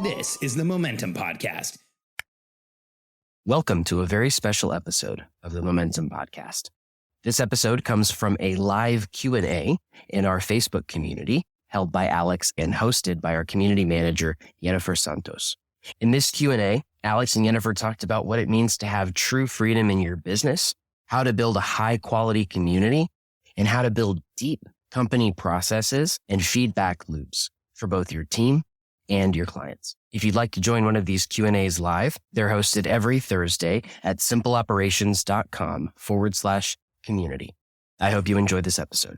This is the Momentum Podcast. Welcome to a very special episode of the Momentum Podcast. This episode comes from a live Q&A in our Facebook community held by Alex and hosted by our community manager, Jennifer Santos. In this Q&A, Alex and Jennifer talked about what it means to have true freedom in your business, how to build a high-quality community, and how to build deep company processes and feedback loops for both your team and your clients. If you'd like to join one of these Q&As live, they're hosted every Thursday at simpleoperations.com/community. I hope you enjoyed this episode.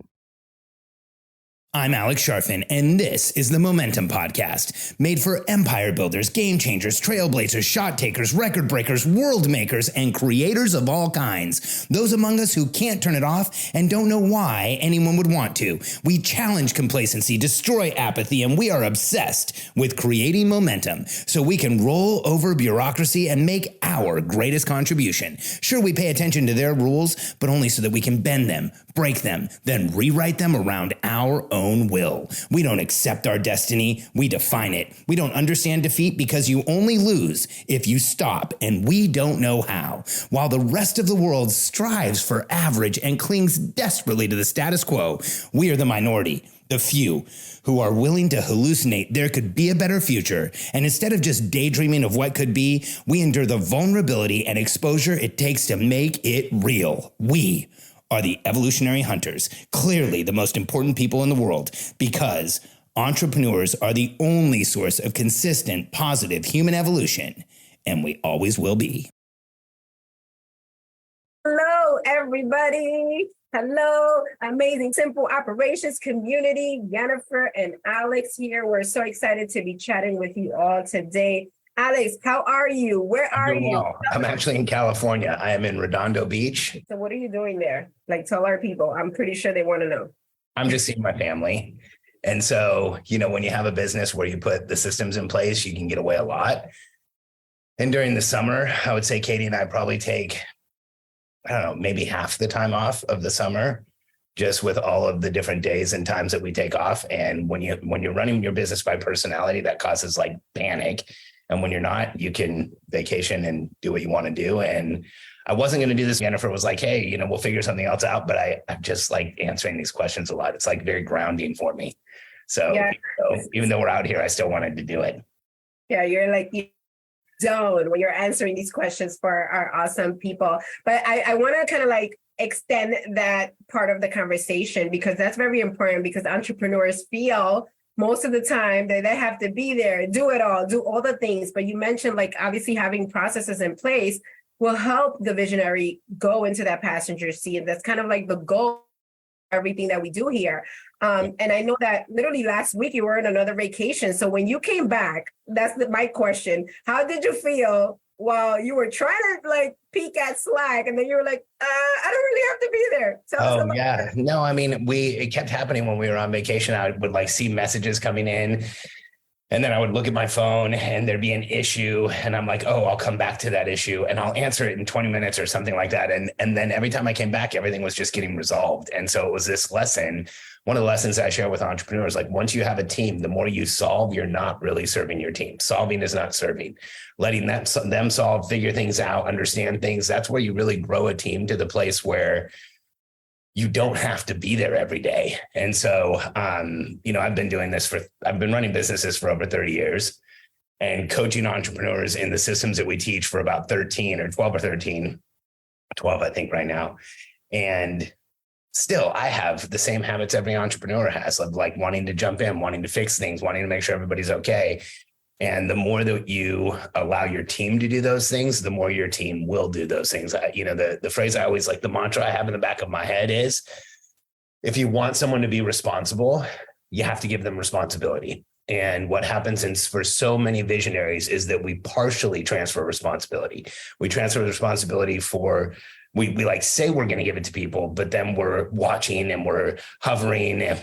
I'm Alex Charfen, and this is the Momentum Podcast, made for empire builders, game changers, trailblazers, shot takers, record breakers, world makers, and creators of all kinds. Those among us who can't turn it off and don't know why anyone would want to. We challenge complacency, destroy apathy, and we are obsessed with creating momentum so we can roll over bureaucracy and make our greatest contribution. Sure, we pay attention to their rules, but only so that we can bend them, break them, then rewrite them around our own will. We don't accept our destiny, we define it. We don't understand defeat because you only lose if you stop, and we don't know how. While the rest of the world strives for average and clings desperately to the status quo, we are the minority, the few, who are willing to hallucinate there could be a better future. And instead of just daydreaming of what could be, we endure the vulnerability and exposure it takes to make it real. We are the evolutionary hunters, clearly the most important people in the world, because entrepreneurs are the only source of consistent, positive human evolution, and we always will be. Hello, everybody. Hello, amazing Simple Operations community. Jennifer and Alex here. We're so excited to be chatting with you all today. Alex, how are you? Where are you? Well, I'm actually in California. I am in Redondo Beach. So what are you doing there? Like, tell our people. I'm pretty sure they want to know. I'm just seeing my family. And so, when you have a business where you put the systems in place, you can get away a lot. And during the summer, I would say Katie and I probably take, maybe half the time off of the summer, just with all of the different days and times that we take off. And when you're running your business by personality, that causes like panic. And when you're not, you can vacation and do what you want to do. And I wasn't going to do this. Jennifer was like, hey, we'll figure something else out. But I'm just like answering these questions a lot. It's like very grounding for me. So, yeah. Even though we're out here, I still wanted to do it. Yeah, you're like zone when you're answering these questions for our awesome people. But I want to kind of like extend that part of the conversation, because that's very important, because entrepreneurs feel most of the time that they have to be there, do it all, do all the things. But you mentioned, like, obviously having processes in place will help the visionary go into that passenger seat. And that's kind of like the goal of everything that we do here. And I know that literally last week you were on another vacation. So when you came back, that's my question. How did you feel while you were trying to like peek at Slack, and then you were like, I don't really have to be there? Tell us yeah. No, it kept happening when we were on vacation. I would like see messages coming in, and then I would look at my phone and there'd be an issue, and I'm like, oh, I'll come back to that issue and I'll answer it in 20 minutes or something like that. And then every time I came back, everything was just getting resolved. And so it was this lesson. One of the lessons I share with entrepreneurs, like once you have a team, the more you solve, you're not really serving your team. Solving is not serving. Letting them solve, figure things out, understand things. That's where you really grow a team to the place where you don't have to be there every day. And so, I've been doing this I've been running businesses for over 30 years and coaching entrepreneurs in the systems that we teach for about 12 or 13, 12, I think right now. And still, I have the same habits every entrepreneur has, of like wanting to jump in, wanting to fix things, wanting to make sure everybody's okay. And the more that you allow your team to do those things, the more your team will do those things. The phrase I always like, the mantra I have in the back of my head is, if you want someone to be responsible, you have to give them responsibility. And what happens for so many visionaries is that we partially transfer responsibility. We transfer responsibility for, we like say we're going to give it to people, but then we're watching and we're hovering and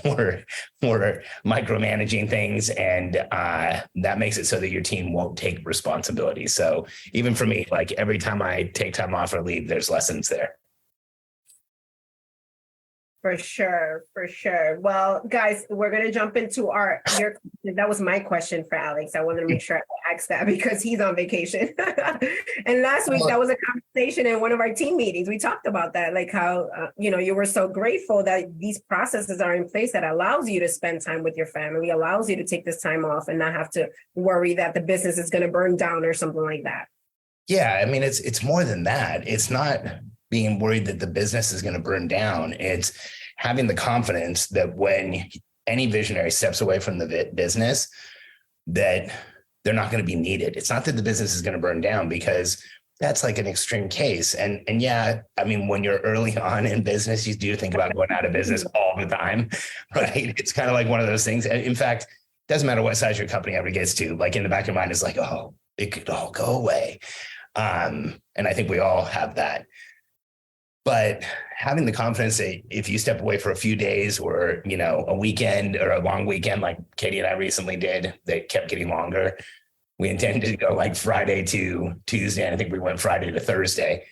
we're micromanaging things. And that makes it so that your team won't take responsibility. So even for me, like every time I take time off or leave, there's lessons there. For sure, for sure. Well, guys, we're gonna jump into your question. That was my question for Alex. I wanted to make sure I asked that because he's on vacation. And last week that was a conversation in one of our team meetings. We talked about that, like how you were so grateful that these processes are in place that allows you to spend time with your family, allows you to take this time off and not have to worry that the business is going to burn down or something like that. Yeah, I mean, it's more than that. It's not being worried that the business is going to burn down. It's having the confidence that when any visionary steps away from the business, that they're not going to be needed. It's not that the business is going to burn down, because that's like an extreme case. And yeah, I mean, when you're early on in business, you do think about going out of business all the time, right? It's kind of like one of those things. In fact, it doesn't matter what size your company ever gets to, like in the back of your mind is like, oh, it could all go away. And I think we all have that. But having the confidence that if you step away for a few days or, a weekend or a long weekend, like Katie and I recently did, they kept getting longer. We intended to go like Friday to Tuesday. And I think we went Friday to Thursday.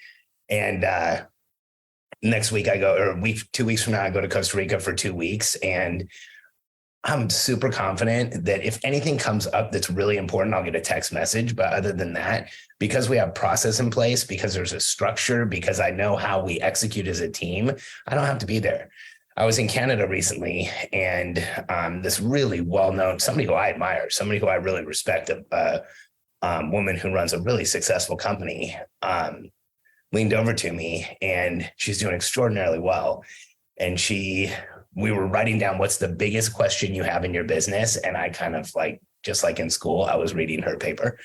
And next week 2 weeks from now, I go to Costa Rica for 2 weeks. And I'm super confident that if anything comes up that's really important, I'll get a text message. But other than that, because we have process in place, because there's a structure, because I know how we execute as a team, I don't have to be there. I was in Canada recently, and this really well-known, somebody who I admire, somebody who I really respect, a woman who runs a really successful company, leaned over to me, and she's doing extraordinarily well. And we were writing down what's the biggest question you have in your business. And I kind of just like in school, I was reading her paper.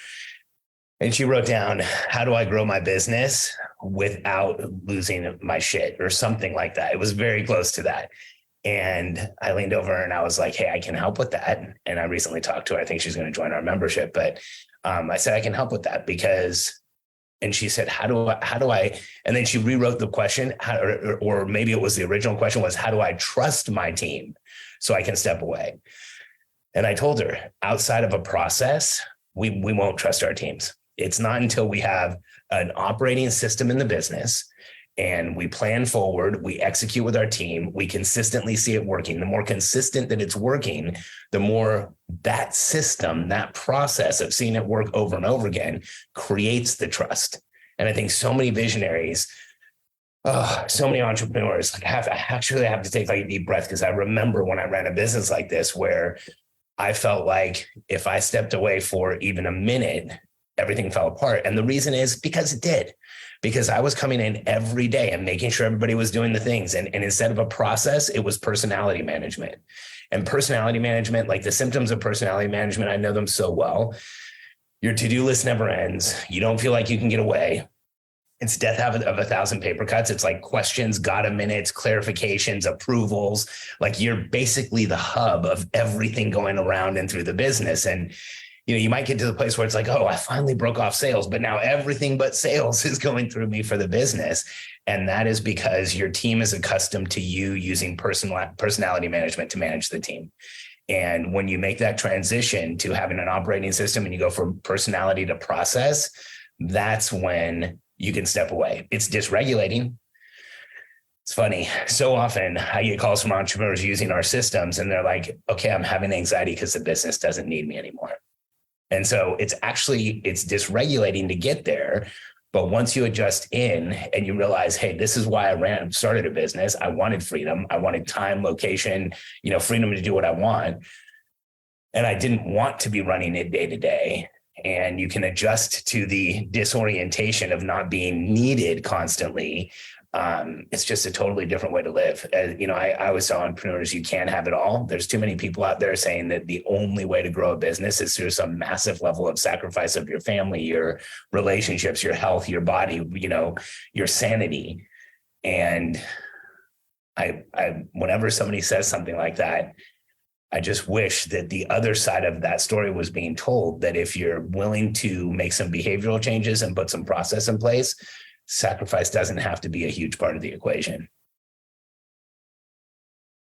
And she wrote down, how do I grow my business without losing my shit or something like that? It was very close to that. And I leaned over and I was like, hey, I can help with that. And I recently talked to her. I think she's going to join our membership. But I said, I can help with that and she said, how do I, and then she rewrote the question, or maybe it was the original question was, how do I trust my team so I can step away? And I told her, outside of a process, we won't trust our teams. It's not until we have an operating system in the business and we plan forward, we execute with our team, we consistently see it working. The more consistent that it's working, the more that system, that process of seeing it work over and over again creates the trust. And I think so many visionaries, so many entrepreneurs, I have to take a deep breath, because I remember when I ran a business like this where I felt like if I stepped away for even a minute, everything fell apart. And the reason is because it did. Because I was coming in every day and making sure everybody was doing the things. And instead of a process, it was personality management. And personality management, like the symptoms of personality management, I know them so well. Your to-do list never ends. You don't feel like you can get away. It's death of 1,000 paper cuts. It's like questions, gotta minutes, clarifications, approvals. Like you're basically the hub of everything going around and through the business. And you might get to the place where it's like, oh, I finally broke off sales, but now everything but sales is going through me for the business. And that is because your team is accustomed to you using personality management to manage the team. And when you make that transition to having an operating system and you go from personality to process, that's when you can step away. It's dysregulating. It's funny. So often I get calls from entrepreneurs using our systems and they're like, okay, I'm having anxiety because the business doesn't need me anymore. And so it's dysregulating to get there. But once you adjust in and you realize, hey, this is why I started a business. I wanted freedom. I wanted time, location, freedom to do what I want. And I didn't want to be running it day to day. And you can adjust to the disorientation of not being needed constantly. It's just a totally different way to live. I always tell entrepreneurs, you can't have it all. There's too many people out there saying that the only way to grow a business is through some massive level of sacrifice of your family, your relationships, your health, your body, your sanity. And I whenever somebody says something like that, I just wish that the other side of that story was being told, that if you're willing to make some behavioral changes and put some process in place, sacrifice doesn't have to be a huge part of the equation.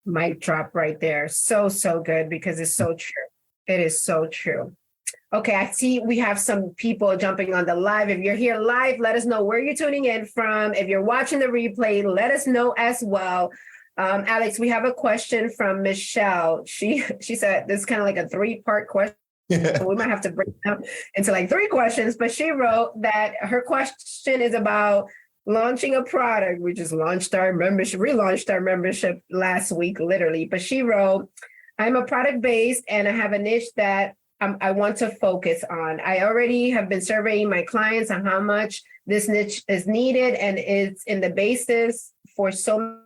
Mic drop right there. So good, because it's so true. It is so true. Okay, I see we have some people jumping on the live. If you're here live, let us know where you're tuning in from. If you're watching the replay, let us know as well. Alex, we have a question from Michelle. She said this is kind of like a 3-part question. So we might have to break it down into like 3 questions, but she wrote that her question is about launching a product. We just relaunched our membership last week, literally. But she wrote, I'm a product based and I have a niche that I want to focus on. I already have been surveying my clients on how much this niche is needed, and it's in the basis for so many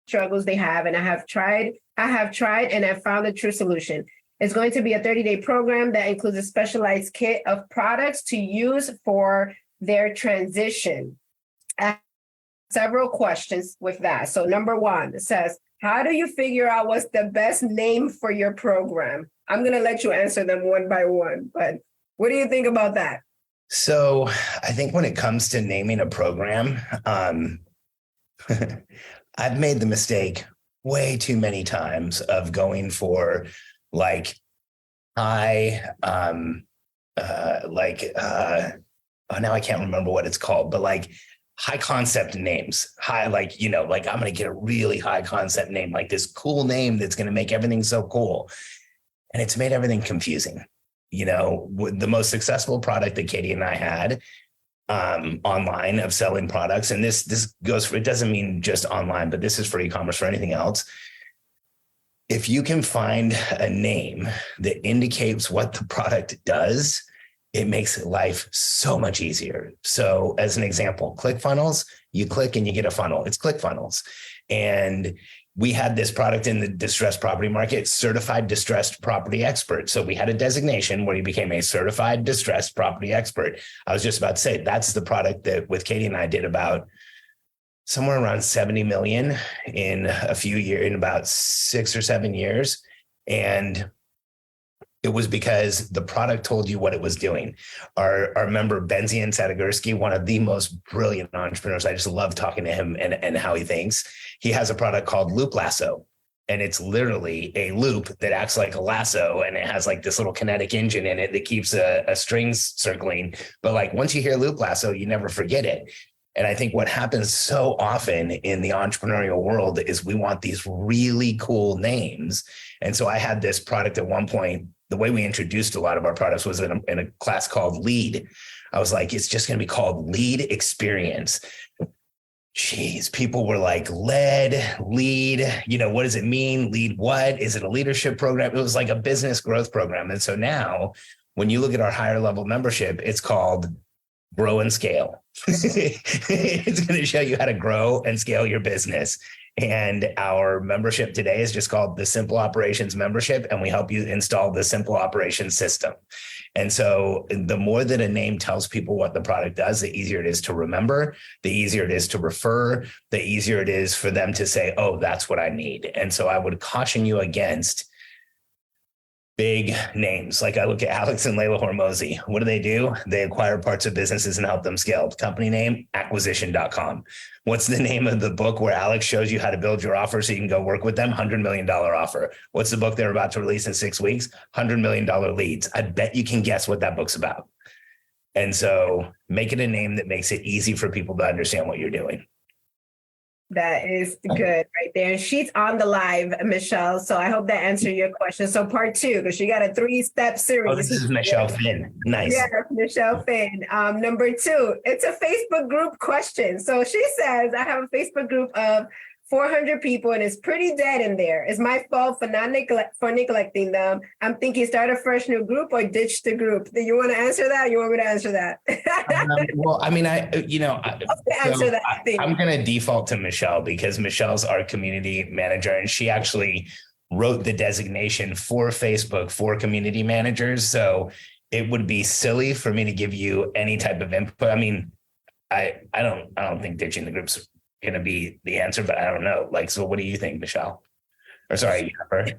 struggles they have. And I have tried and I've found a true solution. It's going to be a 30-day program that includes a specialized kit of products to use for their transition. I have several questions with that. So number 1, it says, how do you figure out what's the best name for your program? I'm going to let you answer them one by one, but what do you think about that? So I think when it comes to naming a program, I've made the mistake way too many times of going for like now I can't remember what it's called, but like high concept names, I'm going to get a really high concept name, like this cool name that's going to make everything so cool. And it's made everything confusing. The most successful product that Katie and I had online of selling products, and this goes for, it doesn't mean just online, but this is for e-commerce, for anything else. If you can find a name that indicates what the product does, it makes life so much easier. So as an example, ClickFunnels, you click and you get a funnel. It's ClickFunnels. And we had this product in the distressed property market, certified distressed property expert. So we had a designation where you became a certified distressed property expert. I was just about to say, that's the product that with Katie and I did about somewhere around 70 million in about 6 or 7 years. And it was because the product told you what it was doing. Our member, Benzian Sadigursky, one of the most brilliant entrepreneurs. I just love talking to him and how he thinks. He has a product called Loop Lasso. And it's literally a loop that acts like a lasso. And it has like this little kinetic engine in it that keeps a strings circling. But like once you hear Loop Lasso, you never forget it. And I think what happens so often in the entrepreneurial world is we want these really cool names. And so I had this product at one point. The way we introduced a lot of our products was in a class called Lead. I was like, it's just going to be called Lead Experience. Jeez, people were like, lead, what does it mean? Lead what? Is it a leadership program? It was like a business growth program. And so now when you look at our higher level membership, it's called Grow and Scale. It's going to show you how to grow and scale your business. And our membership today is just called the Simple Operations Membership, and we help you install the Simple Operations System. And so the more that a name tells people what the product does, the easier it is to remember, the easier it is to refer, the easier it is for them to say, oh, that's what I need. And so I would caution you against big names. Like I look at Alex and Layla Hormozi. What do? They acquire parts of businesses and help them scale. Company name, acquisition.com. What's the name of the book where Alex shows you how to build your offer so you can go work with them? $100 million offer. What's the book they're about to release in 6 weeks? $100 million leads. I bet you can guess what that book's about. And so make it a name that makes it easy for people to understand what you're doing. That is good right there. And she's on the live, Michelle. So I hope that answered your question. So part 2, because she got a 3-step series. Oh, this is Michelle Finn. Nice. Yeah, Michelle Finn. Number 2, it's a Facebook group question. So she says, I have a Facebook group of 400 people and it's pretty dead in there. It's my fault for neglecting them. I'm thinking start a fresh new group or ditch the group. Do you want to answer that? You want me to answer that? Well, I mean, I'm going to default to Michelle because Michelle's our community manager and she actually wrote the designation for Facebook for community managers. So it would be silly for me to give you any type of input. I mean, I don't think ditching the groups going to be the answer, but I don't know. Like, so what do you think, Michelle? Or sorry, Jennifer.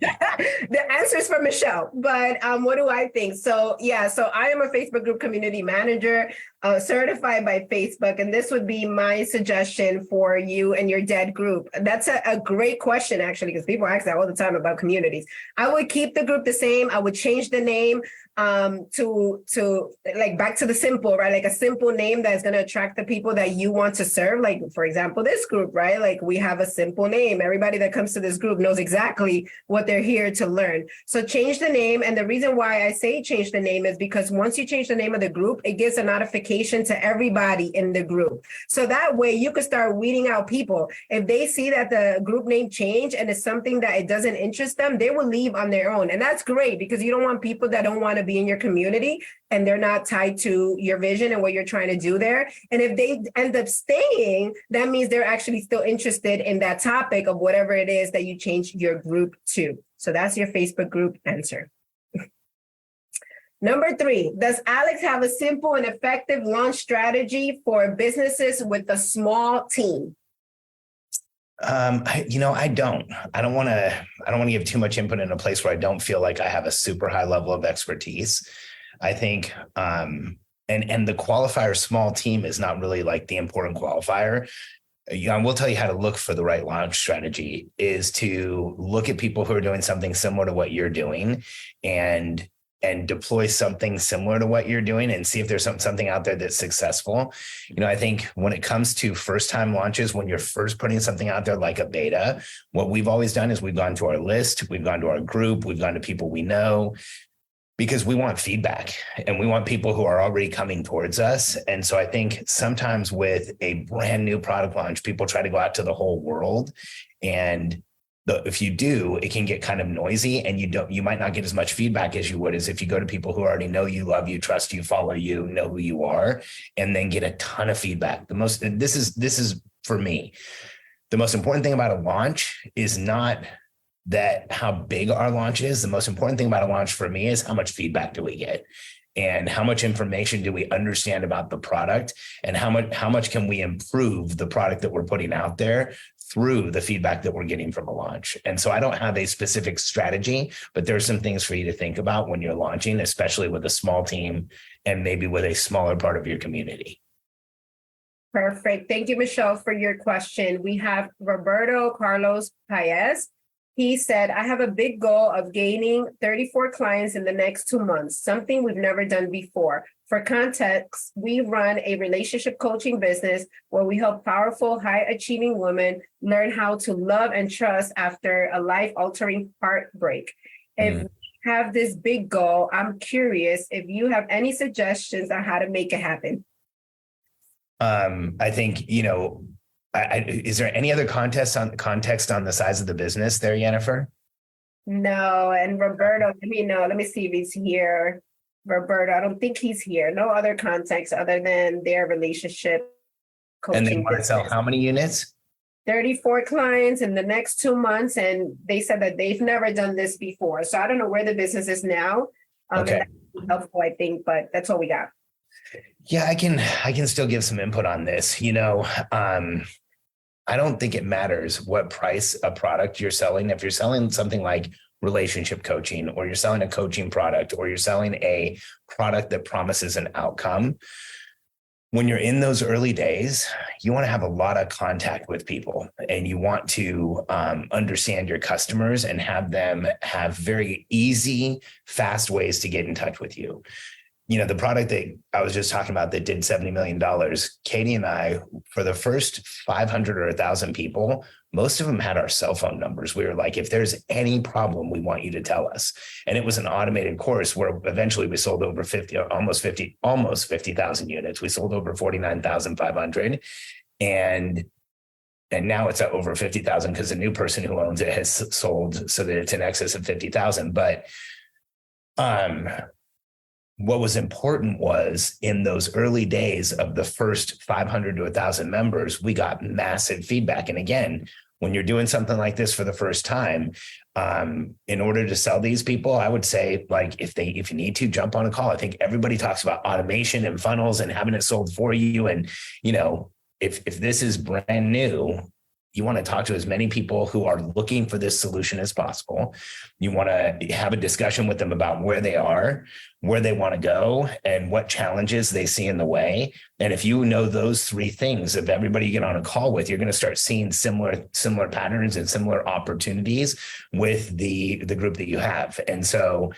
The answer is for Michelle, but what do I think? So I am a Facebook group community manager, certified by Facebook, and this would be my suggestion for you and your dead group. That's a great question, actually, because people ask that all the time about communities. I would keep the group the same. I would change the name to like back to the simple, right? Like a simple name that's going to attract the people that you want to serve. Like, for example, this group, right? Like we have a simple name. Everybody that comes to this group knows exactly what they're here to learn. So change the name. And the reason why I say change the name is because once you change the name of the group, it gives a notification to everybody in the group. So that way you can start weeding out people. If they see that the group name changed and it's something that it doesn't interest them, they will leave on their own. And that's great because you don't want people that don't want to be in your community and they're not tied to your vision and what you're trying to do there. And if they end up staying, that means they're actually still interested in that topic of whatever it is that you change your group to. So that's your Facebook group answer. Number 3, does Alex have a simple and effective launch strategy for businesses with a small team? I don't. I don't want to give too much input in a place where I don't feel like I have a super high level of expertise. I think, and the qualifier small team is not really like the important qualifier. I will tell you how to look for the right launch strategy is to look at people who are doing something similar to what you're doing and deploy something similar to what you're doing and see if there's something out there that's successful. I think when it comes to first time launches, when you're first putting something out there like a beta, what we've always done is we've gone to our list, we've gone to our group, we've gone to people we know, because we want feedback and we want people who are already coming towards us. And so I think sometimes with a brand new product launch, people try to go out to the whole world, and if you do, it can get kind of noisy and you might not get as much feedback as you would as if you go to people who already know you, love you, trust you, follow you, know who you are, and then get a ton of feedback. This is for me, the most important thing about a launch is not that how big our launch is. The most important thing about a launch for me is how much feedback do we get and how much information do we understand about the product and how much can we improve the product that we're putting out there through the feedback that we're getting from a launch. And so I don't have a specific strategy, but there's some things for you to think about when you're launching, especially with a small team and maybe with a smaller part of your community. Perfect. Thank you, Michelle, for your question. We have Roberto Carlos Paez. He said, I have a big goal of gaining 34 clients in the next 2 months, something we've never done before. For context, we run a relationship coaching business where we help powerful, high-achieving women learn how to love and trust after a life-altering heartbreak. If we have this big goal, I'm curious if you have any suggestions on how to make it happen. I think, is there any other context on the size of the business there, Jennifer? No. And Roberto, let me know. Let me see if he's here. Roberto, I don't think he's here. No other context other than their relationship coaching. And they want to sell how many units? 34 clients in the next 2 months. And they said that they've never done this before. So I don't know where the business is now. Okay. That's helpful, I think, but that's all we got. Yeah, I can still give some input on this. I don't think it matters what price a product you're selling. If you're selling something like relationship coaching, or you're selling a coaching product, or you're selling a product that promises an outcome, when you're in those early days, you want to have a lot of contact with people and you want to understand your customers and have them have very easy, fast ways to get in touch with you. The product that I was just talking about that did $70 million, Katie and I, for the first 500 or 1,000 people, most of them had our cell phone numbers. We were like, if there's any problem, we want you to tell us. And it was an automated course where eventually we sold over almost 50,000 units. We sold over 49,500. And now it's at over 50,000 because the new person who owns it has sold so that it's in excess of 50,000. But, what was important was in those early days of the first 500 to 1,000 members, we got massive feedback. And again, when you're doing something like this for the first time, in order to sell these people, I would say, like, if you need to jump on a call. I think everybody talks about automation and funnels and having it sold for you. And, if this is brand new, to talk to as many people who are looking for this solution as possible. You want to have a discussion with them about where they are, where they want to go, and what challenges they see in the way. And if you know those three things, if everybody you get on a call with, you're going to start seeing similar patterns and similar opportunities with the group that you have. And so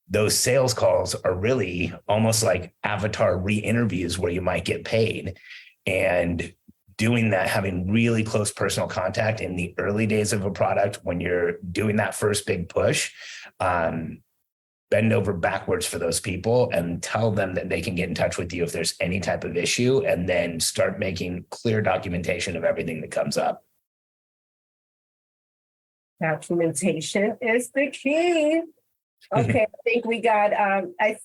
those sales calls are really almost like avatar re-interviews where you might get paid. And doing that, having really close personal contact in the early days of a product, when you're doing that first big push, bend over backwards for those people and tell them that they can get in touch with you if there's any type of issue, and then start making clear documentation of everything that comes up. Documentation is the key. Okay, I think we got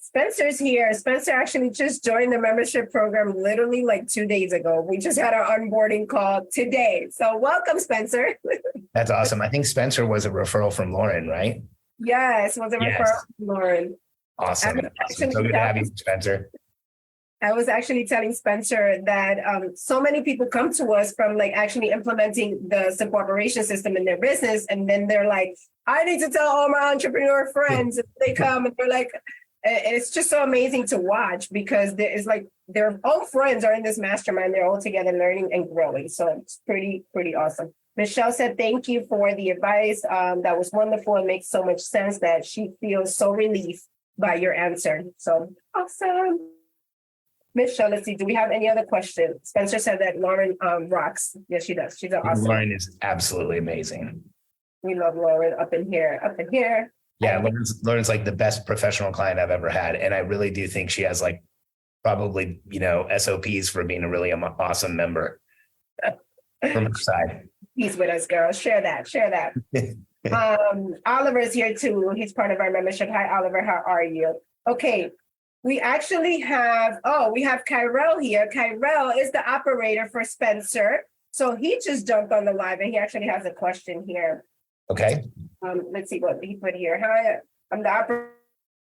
Spencer's here. Spencer actually just joined the membership program literally like 2 days ago. We just had our onboarding call today. So welcome, Spencer. That's awesome. I think Spencer was a referral from Lauren, right? Yes, was a referral from Lauren. Awesome. So good to have you, Spencer. I was actually telling Spencer that so many people come to us from like actually implementing the simple operation system in their business. And then they're like, I need to tell all my entrepreneur friends. And they come and they're like, and it's just so amazing to watch, because there is like their own friends are in this mastermind. They're all together learning and growing. So it's pretty awesome. Michelle said, thank you for the advice. That was wonderful. It makes so much sense that she feels so relieved by your answer. So awesome. Michelle, let's see. Do we have any other questions? Spencer said that Lauren rocks. Yes, she does. She's awesome. Lauren is absolutely amazing. We love Lauren up in here. Yeah, Lauren's like the best professional client I've ever had. And I really do think she has like probably, SOPs for being a really awesome member from her side. He's with us, girl. Share that. Oliver's here too. He's part of our membership. Hi, Oliver. How are you? Okay. We actually have Kyrell here. Kyrell is the operator for Spencer. So he just jumped on the live and he actually has a question here. Okay. Let's see what he put here. Hi, I'm the operator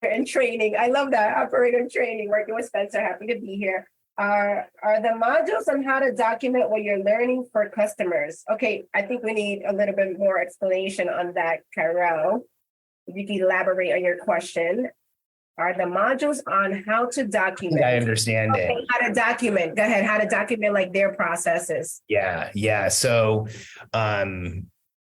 in training. I love that, operator in training, working with Spencer. Happy to be here. Are the modules on how to document what you're learning for customers? Okay, I think we need a little bit more explanation on that, Kyrell. If you can elaborate on your question. Are the modules on how to document? I understand it. How to document. Go ahead. How to document like their processes. Yeah. So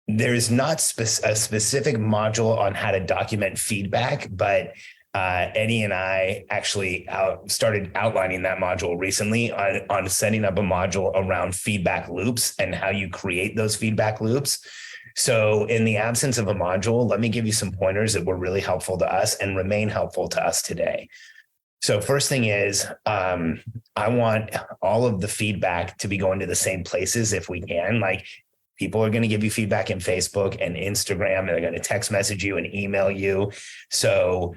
there's not a specific module on how to document feedback, but Eddie and I actually started outlining that module recently on setting up a module around feedback loops and how you create those feedback loops. So in the absence of a module, let me give you some pointers that were really helpful to us and remain helpful to us today. So first thing is, I want all of the feedback to be going to the same places if we can. Like, people are going to give you feedback in Facebook and Instagram, and they're going to text message you and email you. So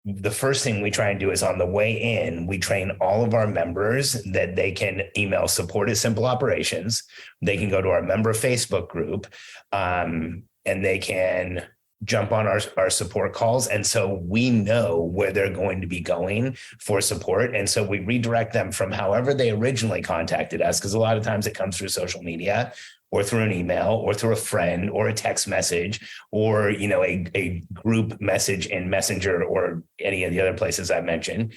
the first thing we try and do is on the way in, we train all of our members that they can email support at Simple Operations. They can go to our member Facebook group, and they can jump on our support calls. And so we know where they're going to be going for support. And so we redirect them from however they originally contacted us, because a lot of times it comes through social media or through an email or through a friend or a text message or, a group message in Messenger or any of the other places I mentioned.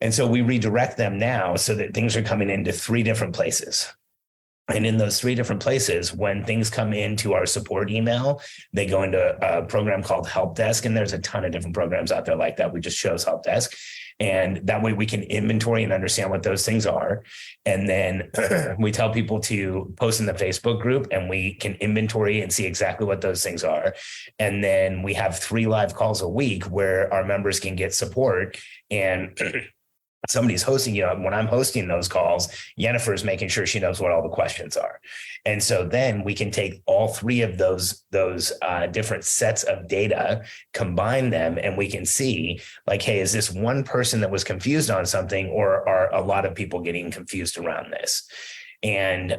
And so we redirect them now so that things are coming into 3 different places. And in those 3 different places, when things come into our support email, they go into a program called Help Desk. And there's a ton of different programs out there like that. We just chose Help Desk. And that way we can inventory and understand what those things are. And then we tell people to post in the Facebook group and we can inventory and see exactly what those things are. And then we have 3 live calls a week where our members can get support. And somebody's hosting, when I'm hosting those calls, Yennefer's making sure she knows what all the questions are. And so then we can take all 3 of those different sets of data, combine them, and we can see like, hey, is this one person that was confused on something, or are a lot of people getting confused around this? And,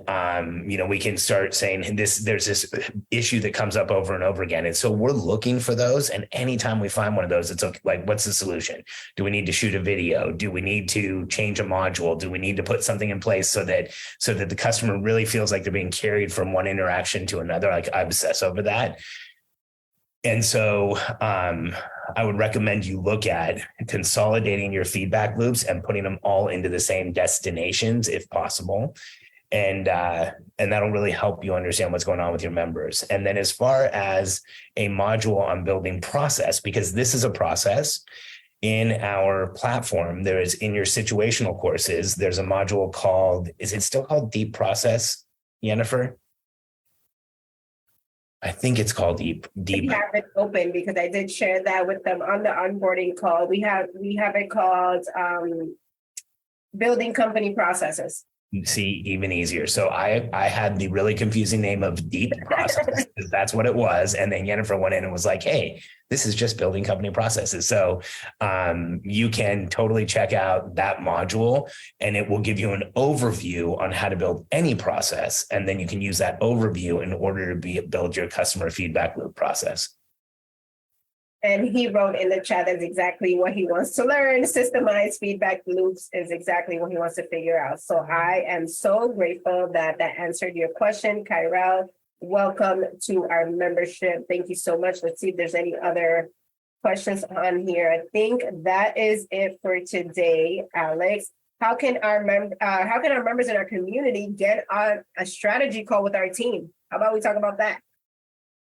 we can start saying there's this issue that comes up over and over again. And so we're looking for those. And anytime we find one of those, it's okay, like, what's the solution? Do we need to shoot a video? Do we need to change a module? Do we need to put something in place so that the customer really feels like they're being carried from one interaction to another? Like, I obsess over that. And so I would recommend you look at consolidating your feedback loops and putting them all into the same destinations if possible. And that'll really help you understand what's going on with your members. And then as far as a module on building process, because this is a process in our platform, there is, in your situational courses, there's a module called, is it still called Deep Process, Jennifer? I think it's called Deep. We have it open because I did share that with them on the onboarding call. We have it called Building Company Processes. See, even easier. So I had the really confusing name of Deep Process. That's what it was. And then Jennifer went in and was like, hey, this is just building company processes. So you can totally check out that module, and it will give you an overview on how to build any process. And then you can use that overview in order to build your customer feedback loop process. And he wrote in the chat that's exactly what he wants to learn. Systemized feedback loops is exactly what he wants to figure out. So I am so grateful that answered your question, Kyrell. Welcome to our membership. Thank you so much. Let's see if there's any other questions on here. I think that is it for today, Alex. How can our members in our community get on a strategy call with our team? How about we talk about that?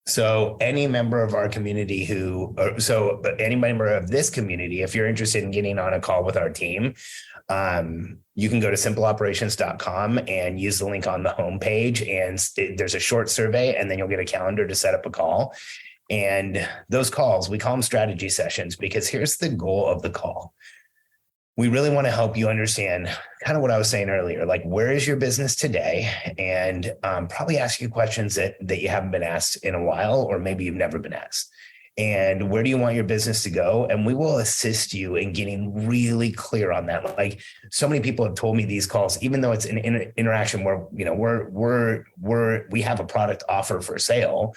So any member of our community any member of this community, if you're interested in getting on a call with our team, you can go to simpleoperations.com and use the link on the homepage, and there's a short survey, and then you'll get a calendar to set up a call. And those calls, we call them strategy sessions, because here's the goal of the call. We really want to help you understand kind of what I was saying earlier, like, where is your business today? And probably ask you questions that you haven't been asked in a while, or maybe you've never been asked. And where do you want your business to go? And we will assist you in getting really clear on that. Like, so many people have told me these calls, even though it's an interaction where, we have a product offer for sale.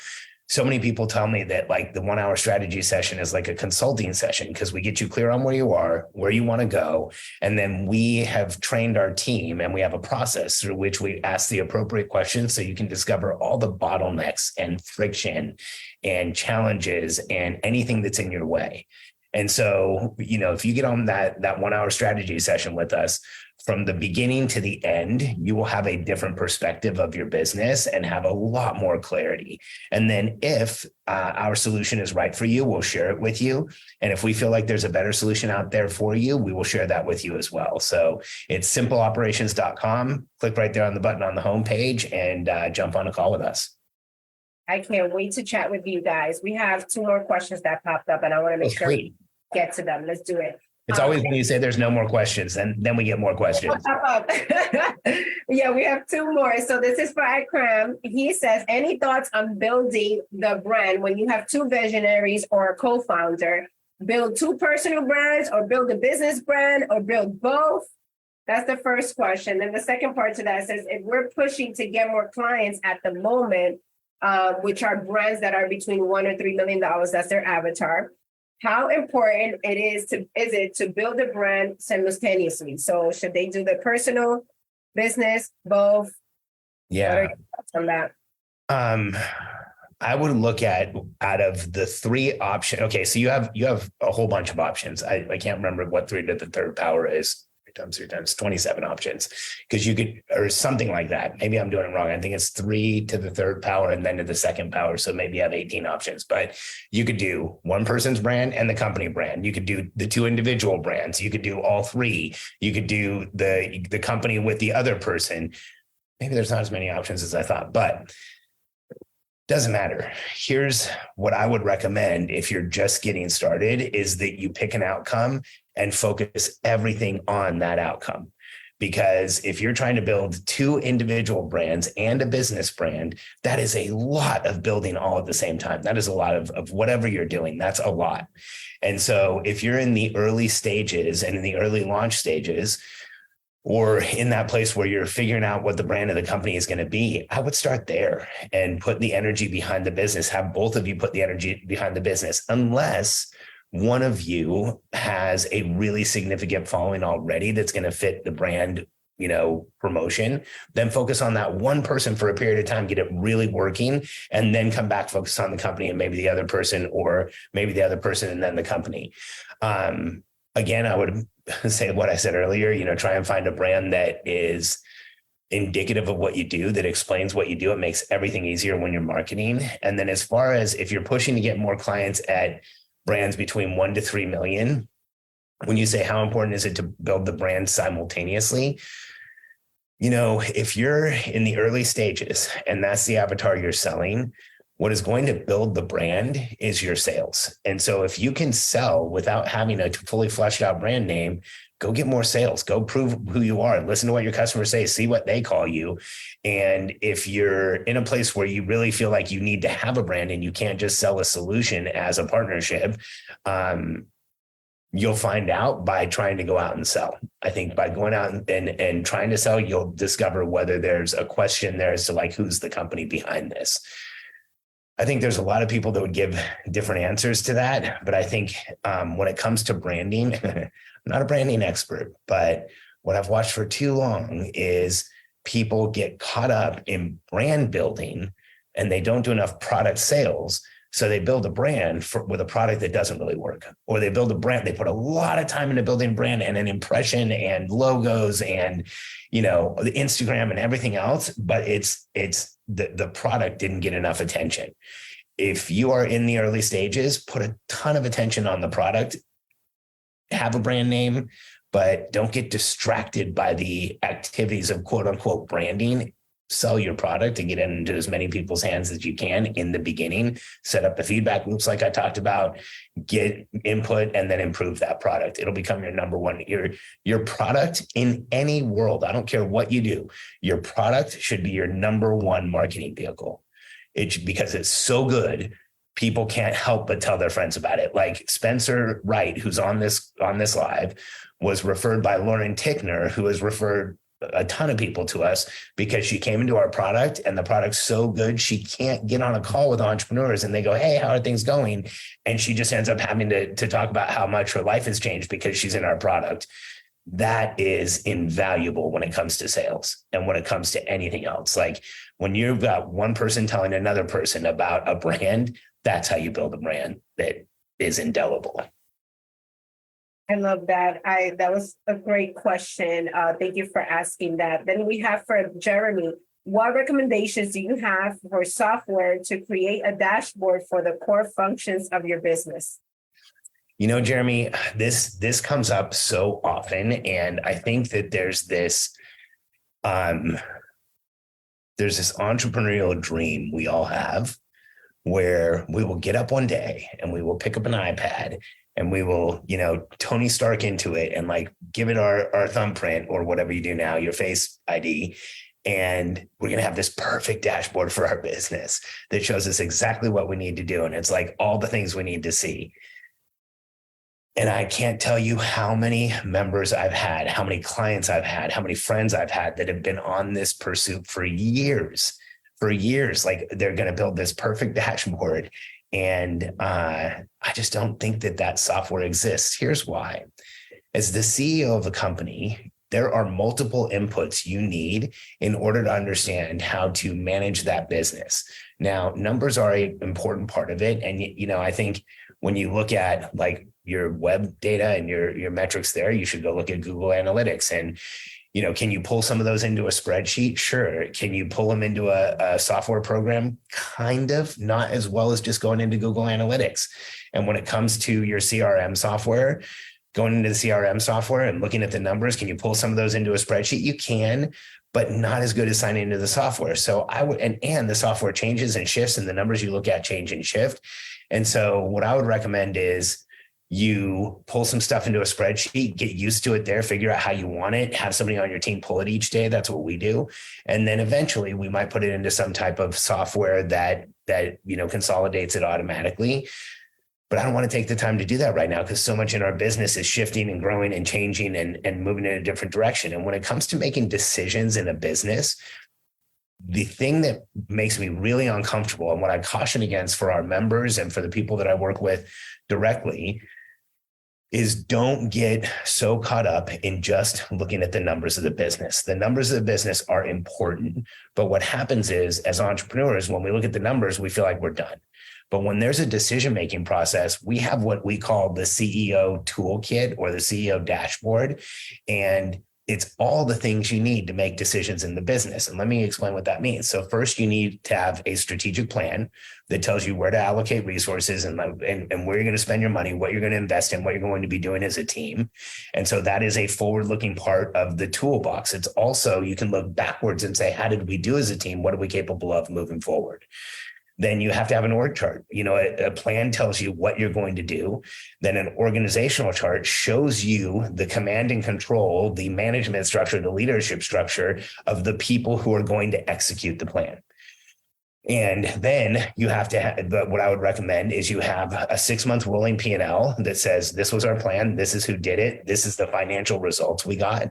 So many people tell me that, like, the 1 hour strategy session is like a consulting session, because we get you clear on where you are, where you want to go. And then we have trained our team, and we have a process through which we ask the appropriate questions so you can discover all the bottlenecks and friction and challenges and anything that's in your way. And so, if you get on that 1 hour strategy session with us, from the beginning to the end, you will have a different perspective of your business and have a lot more clarity. And then if our solution is right for you, we'll share it with you. And if we feel like there's a better solution out there for you, we will share that with you as well. So it's simpleoperations.com. Click right there on the button on the homepage and jump on a call with us. I can't wait to chat with you guys. We have 2 more questions that popped up, and I want to make sure we get to them. Let's do it. It's always when you say there's no more questions, and then we get more questions. Yeah, we have 2 more. So this is for Akram. He says, any thoughts on building the brand when you have 2 visionaries or a co-founder? Build 2 personal brands, or build a business brand, or build both? That's the first question. And the second part to that says, if we're pushing to get more clients at the moment, which are brands that are between $1 or $3 million, that's their avatar, how important is it to build a brand simultaneously? So should they do the personal, business, both? Yeah. What are your thoughts on that? I would look at, out of the 3 options. Okay, so you have a whole bunch of options. I can't remember what 3 to the third power is. 3 times 27 options, because you could, or something like that. Maybe I'm doing it wrong. I think it's 3 to the third power and then to the second power. So maybe you have 18 options, but you could do one person's brand and the company brand. You could do the 2 individual brands. You could do all 3. You could do the company with the other person. Maybe there's not as many options as I thought, but doesn't matter. Here's what I would recommend if you're just getting started, is that you pick an outcome and focus everything on that outcome. Because if you're trying to build 2 individual brands and a business brand, that is a lot of building all at the same time. That is a lot of whatever you're doing. That's a lot. And so if you're in the early stages and in the early launch stages, or in that place where you're figuring out what the brand of the company is going to be, I would start there and put the energy behind the business. Have both of you put the energy behind the business, unless one of you has a really significant following already that's going to fit the brand, promotion. Then focus on that one person for a period of time, get it really working, and then come back, focus on the company and maybe the other person, or maybe the other person and then the company. Again, I would say what I said earlier, try and find a brand that is indicative of what you do, that explains what you do. It makes everything easier when you're marketing. And then as far as if you're pushing to get more clients at brands between 1 to 3 million, when you say how important is it to build the brand simultaneously, if you're in the early stages and that's the avatar you're selling, what is going to build the brand is your sales. And so if you can sell without having a fully fleshed out brand name, go get more sales, go prove who you are, listen to what your customers say, see what they call you. And if you're in a place where you really feel like you need to have a brand and you can't just sell a solution as a partnership, you'll find out by trying to go out and sell. I think by going out and trying to sell, you'll discover whether there's a question there as to like, who's the company behind this? I think there's a lot of people that would give different answers to that. But I think when it comes to branding, I'm not a branding expert, but what I've watched for too long is people get caught up in brand building and they don't do enough product sales. So they build a brand with a product that doesn't really work, or they build a brand. They put a lot of time into building brand and an impression and logos and, the Instagram and everything else, but it's the product didn't get enough attention. If you are in the early stages, put a ton of attention on the product, have a brand name, but don't get distracted by the activities of quote unquote branding. Sell your product and get it into as many people's hands as you can in the beginning, set up the feedback loops like I talked about, get input, and then improve that product. It'll become your number one. Your product in any world, I don't care what you do, your product should be your number one marketing vehicle. Because it's so good, people can't help but tell their friends about it. Like Spencer Wright, who's on this live, was referred by Lauren Tickner, who has referred a ton of people to us because she came into our product and the product's so good, she can't get on a call with entrepreneurs and they go, hey, how are things going? And she just ends up having to talk about how much her life has changed because she's in our product. That is invaluable when it comes to sales and when it comes to anything else. Like when you've got one person telling another person about a brand, that's how you build a brand that is indelible. I love that. That was a great question. Thank you for asking that. Then we have for Jeremy, what recommendations do you have for software to create a dashboard for the core functions of your business? Jeremy, this comes up so often, and I think that there's this entrepreneurial dream we all have where we will get up one day and we will pick up an iPad and we will, Tony Stark into it and like give it our thumbprint or whatever you do now, your face ID. And we're going to have this perfect dashboard for our business that shows us exactly what we need to do. And it's like all the things we need to see. And I can't tell you how many members I've had, how many clients I've had, how many friends I've had that have been on this pursuit for years. Like they're going to build this perfect dashboard. And I just don't think that software exists. Here's why. As the CEO of a company, there are multiple inputs you need in order to understand how to manage that business. Now, numbers are an important part of it. And, I think when you look at like your web data and your metrics there, you should go look at Google Analytics. And, can you pull some of those into a spreadsheet? Sure. Can you pull them into a software program? Kind of, not as well as just going into Google Analytics. And when it comes to your CRM software, going into the CRM software and looking at the numbers, can you pull some of those into a spreadsheet? You can, but not as good as signing into the software. So I would, and the software changes and shifts and the numbers you look at change and shift. And so what I would recommend is you pull some stuff into a spreadsheet, get used to it there, figure out how you want it, have somebody on your team pull it each day. That's what we do. And then eventually we might put it into some type of software that consolidates it automatically. but I don't want to take the time to do that right now because so much in our business is shifting and growing and changing and moving in a different direction. And when it comes to making decisions in a business, the thing that makes me really uncomfortable and what I caution against for our members and for the people that I work with directly is don't get so caught up in just looking at the numbers of the business. The numbers of the business are important, but what happens is as entrepreneurs, when we look at the numbers, we feel like we're done. But when there's a decision-making process, we have what we call the CEO toolkit or the CEO dashboard. And it's all the things you need to make decisions in the business. And let me explain what that means. So first, you need to have a strategic plan that tells you where to allocate resources and where you're going to spend your money, what you're going to invest in, what you're going to be doing as a team. And so that is a forward-looking part of the toolbox. It's also, you can look backwards and say, how did we do as a team? What are we capable of moving forward? Then you have to have an org chart. A plan tells you what you're going to do. Then an organizational chart shows you the command and control, the management structure, the leadership structure of the people who are going to execute the plan. And then you have to have, what I would recommend is you have a 6-month rolling P&L that says, this was our plan. This is who did it. This is the financial results we got.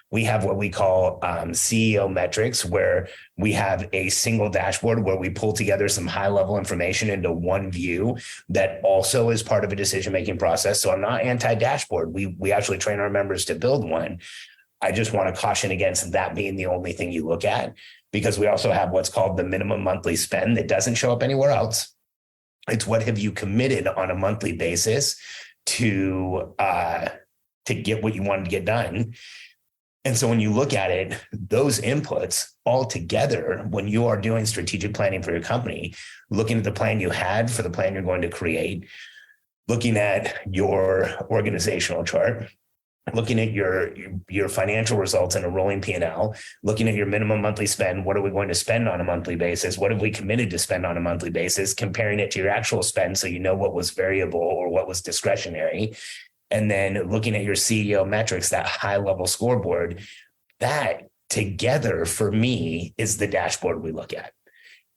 We have what we call CEO metrics, where we have a single dashboard where we pull together some high level information into one view that also is part of a decision-making process. So I'm not anti-dashboard. We actually train our members to build one. I just want to caution against that being the only thing you look at, because we also have what's called the minimum monthly spend that doesn't show up anywhere else. It's what have you committed on a monthly basis to get what you wanted to get done. And so when you look at it, those inputs all together, when you are doing strategic planning for your company, looking at the plan you had for the plan you're going to create, looking at your organizational chart, looking at your financial results in a rolling P&L, looking at your minimum monthly spend, what are we going to spend on a monthly basis? What have we committed to spend on a monthly basis? Comparing it to your actual spend so you know what was variable or what was discretionary. And then looking at your CEO metrics, that high level scoreboard, that together for me is the dashboard we look at.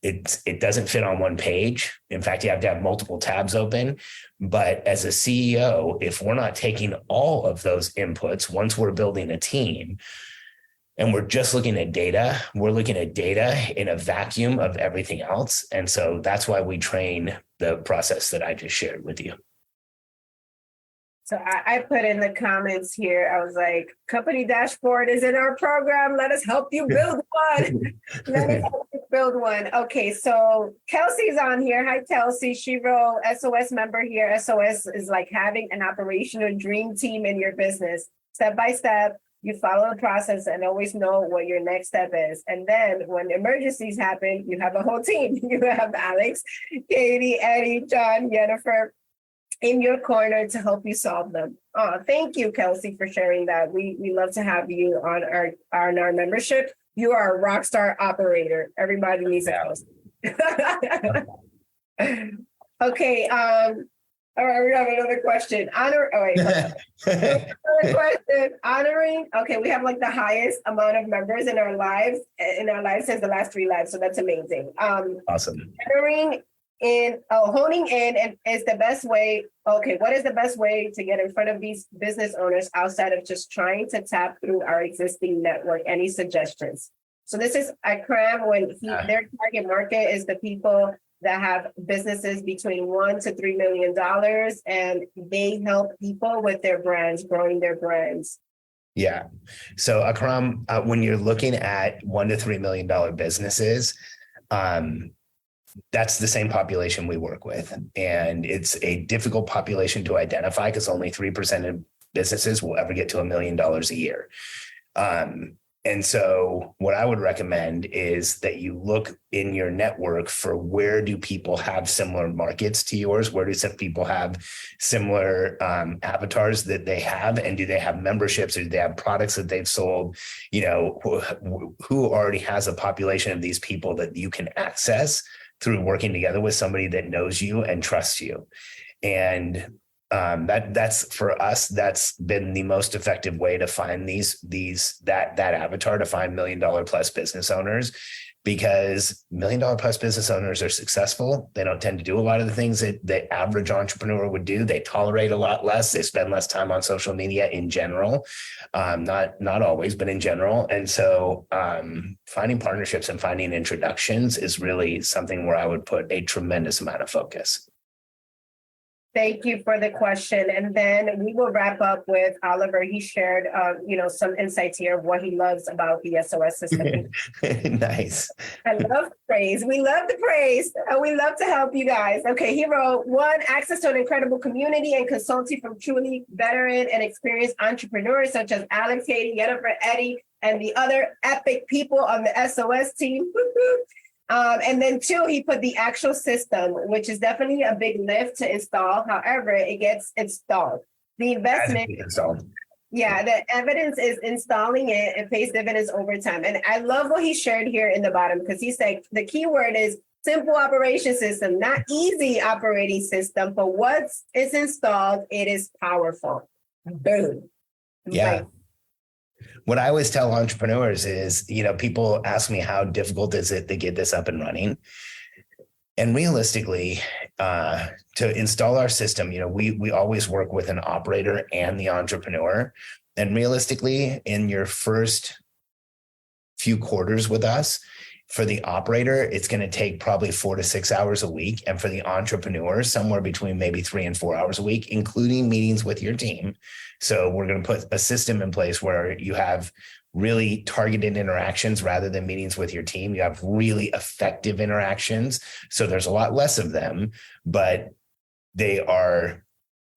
It doesn't fit on one page. In fact, you have to have multiple tabs open. But as a CEO, if we're not taking all of those inputs, once we're building a team and we're just looking at data, we're looking at data in a vacuum of everything else. And so that's why we train the process that I just shared with you. So I put in the comments here, I was like, company dashboard is in our program. Let us help you build one. Let us help you build one. Okay, so Kelsey's on here. Hi, Kelsey. She wrote SOS member here. SOS is like having an operational dream team in your business. Step by step, you follow the process and always know what your next step is. And then when emergencies happen, you have a whole team. You have Alex, Katie, Eddie, John, Jennifer, in your corner to help you solve them. Oh, thank you, Kelsey, for sharing that. We love to have you on our membership. You are a rock star operator. Everybody needs a Kelsey. Okay. All right, we have another question. Another question. Honoring. Okay, we have like the highest amount of members in our lives since the last 3 lives. So that's amazing. Awesome. Honing in and is the best way. Okay, what is the best way to get in front of these business owners outside of just trying to tap through our existing network? Any suggestions? So this is Akram when their target market is the people that have businesses between $1 to $3 million, and they help people with their brands, growing their brands. Yeah. So Akram, when you're looking at $1 to $3 million businesses, that's the same population we work with. And it's a difficult population to identify because only 3% of businesses will ever get to $1 million a year. And so what I would recommend is that you look in your network for where do people have similar markets to yours? Where do some people have similar avatars that they have? And do they have memberships or do they have products that they've sold? Who already has a population of these people that you can access through working together with somebody that knows you and trusts you. And that's for us, that's been the most effective way to find that avatar, to find $1 million plus business owners. because $1 million plus business owners are successful. They don't tend to do a lot of the things that the average entrepreneur would do. They tolerate a lot less. They spend less time on social media in general, not always, but in general. And so finding partnerships and finding introductions is really something where I would put a tremendous amount of focus. Thank you for the question. And then we will wrap up with Oliver. He shared, some insights here of what he loves about the SOS system. Nice. I love praise. We love the praise. We love to help you guys. Okay, he wrote, 1, access to an incredible community and consulting from truly veteran and experienced entrepreneurs such as Alex, Katie, Jennifer, Eddie, and the other epic people on the SOS team. And then 2, he put the actual system, which is definitely a big lift to install. However, it gets installed. The investment, the evidence is installing it and pays dividends over time. And I love what he shared here in the bottom, because he said the key word is simple operation system, not easy operating system, but once it's installed, it is powerful. Boom. Yeah. Like, what I always tell entrepreneurs is, people ask me how difficult is it to get this up and running? And realistically, to install our system, we always work with an operator and the entrepreneur. And realistically, in your first few quarters with us, for the operator, it's going to take probably 4 to 6 hours a week. And for the entrepreneur, somewhere between maybe 3 and 4 hours a week, including meetings with your team. So we're going to put a system in place where you have really targeted interactions rather than meetings with your team. You have really effective interactions. So there's a lot less of them, but they are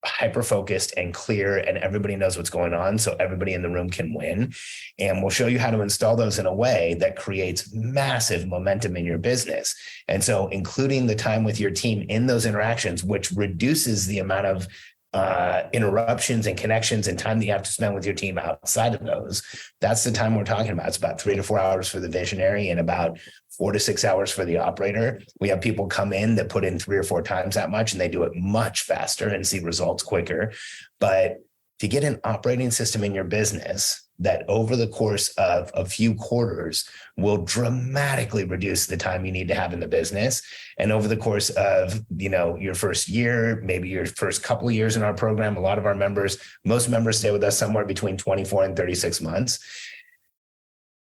hyper-focused and clear, and everybody knows what's going on. So everybody in the room can win. And we'll show you how to install those in a way that creates massive momentum in your business. And so including the time with your team in those interactions, which reduces the amount of interruptions and connections and time that you have to spend with your team outside of those. That's the time we're talking about. It's about 3 to 4 hours for the visionary and about 4 to 6 hours for the operator. We have people come in that put in 3 or 4 times that much, and they do it much faster and see results quicker. But to get an operating system in your business that over the course of a few quarters will dramatically reduce the time you need to have in the business. And over the course of, your first year, maybe your first couple of years in our program, a lot of our members, most members stay with us somewhere between 24 and 36 months.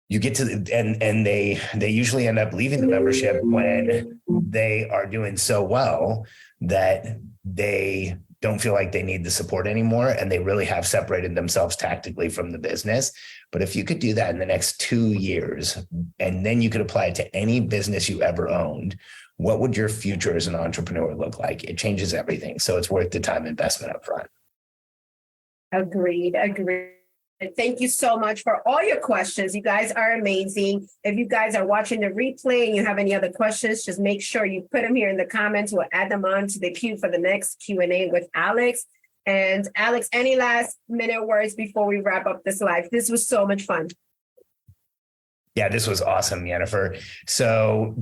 You get to and they usually end up leaving the membership when they are doing so well that they don't feel like they need the support anymore, and they really have separated themselves tactically from the business. But if you could do that in the next 2 years, and then you could apply it to any business you ever owned, what would your future as an entrepreneur look like? It changes everything. So it's worth the time investment up front. Agreed. Thank you so much for all your questions. You guys are amazing. If you guys are watching the replay and you have any other questions, just make sure you put them here in the comments. We'll add them on to the queue for the next Q&A with Alex. And Alex, any last minute words before we wrap up this live? This was so much fun. Yeah, this was awesome, Jennifer. So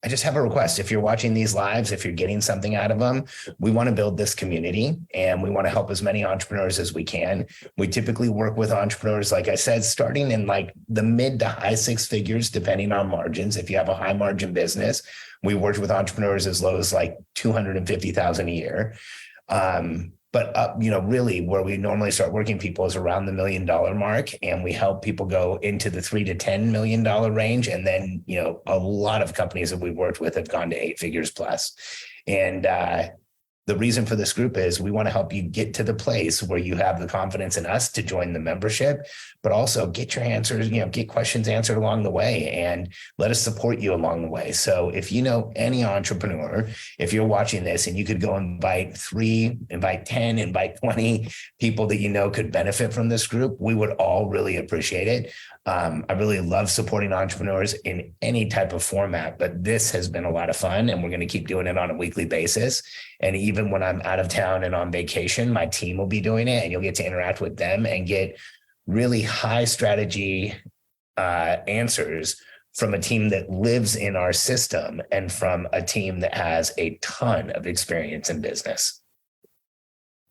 I just have a request. If you're watching these lives, if you're getting something out of them, we want to build this community and we want to help as many entrepreneurs as we can. We typically work with entrepreneurs, like I said, starting in like the mid to high 6 figures, depending on margins. If you have a high margin business, we worked with entrepreneurs as low as like $250,000 a year. But really where we normally start working people is around the $1 million mark. And we help people go into the $3 to $10 million range. And then, a lot of companies that we've worked with have gone to 8 figures plus. And the reason for this group is we want to help you get to the place where you have the confidence in us to join the membership, but also get your answers, get questions answered along the way and let us support you along the way. So if you know any entrepreneur, if you're watching this and you could go invite 3, invite 10, invite 20 people that could benefit from this group, we would all really appreciate it. I really love supporting entrepreneurs in any type of format, but this has been a lot of fun and we're going to keep doing it on a weekly basis. And even when I'm out of town and on vacation, my team will be doing it and you'll get to interact with them and get really high strategy answers from a team that lives in our system and from a team that has a ton of experience in business.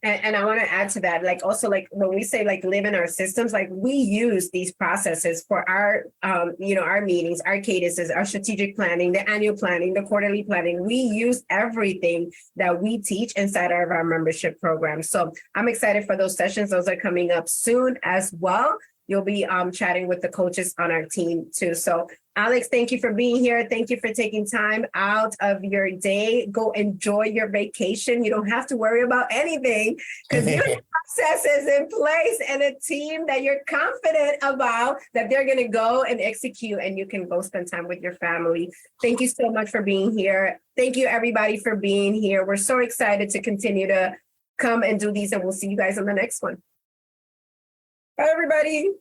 And I want to add to that, like also like when we say like live in our systems, like we use these processes for our, our meetings, our cadences, our strategic planning, the annual planning, the quarterly planning. We use everything that we teach inside of our membership program. So I'm excited for those sessions. Those are coming up soon as well. You'll be chatting with the coaches on our team too. So Alex, thank you for being here. Thank you for taking time out of your day. Go enjoy your vacation. You don't have to worry about anything because you have processes in place and a team that you're confident about that they're going to go and execute, and you can go spend time with your family. Thank you so much for being here. Thank you, everybody, for being here. We're so excited to continue to come and do these, and we'll see you guys on the next one. Bye, everybody.